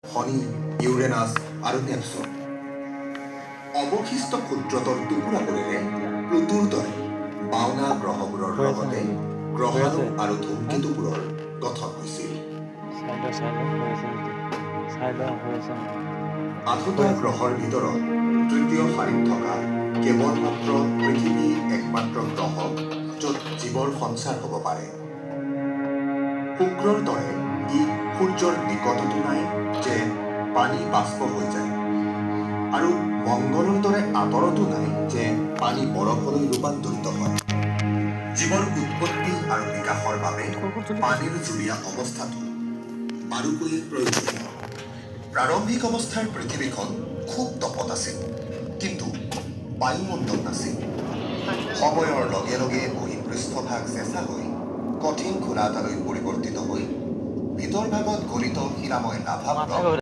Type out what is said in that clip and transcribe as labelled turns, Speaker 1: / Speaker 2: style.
Speaker 1: শনি, Uranus আৰু Neptune. অৱশিষ্ট ক্ষুদ্ৰতৰ টুকুৰাবোৰেৰে প্লুটোৰ দৰে বাওনা গ্ৰহবোৰৰ লগতে গ্ৰহাণু আৰু ধূমকেতুবোৰৰ গঠন হৈছিল। আঠটা গ্ৰহৰ ভিতৰত তৃতীয় শাৰীত থকা কেৱল মাত্ৰ পৃথিৱী একমাত্ৰ গ্ৰহ য'ত জীৱৰ সঞ্চাৰ হ'ব পাৰে। শুক্ৰৰ দৰে ই সূৰ্যৰ নিকটতো নাই যে পানী বাষ্প হৈ যায়, আৰু মংগলৰ দৰে আঁতৰতো নাই যে পানী বৰফলৈ ৰূপান্তৰিত হয়। জীৱৰ উৎপত্তি আৰু বিকাশৰ বাবে পানীৰ জুলীয়া অৱস্থাটো বাৰুকৈয়ে প্ৰয়োজনীয়। প্ৰাৰম্ভিক অৱস্থাৰ পৃথিৱীখন খুব তপত আছিল, কিন্তু বায়ুমণ্ডল নাছিল। সময়ৰ লগে লগে বহিঃপৃষ্ঠভাগ চেঁচা হৈ কঠিন ঘোলা এটালৈ পৰিৱৰ্তিত হৈ ভিতৰভাগত গলিত শিলাময় লাভা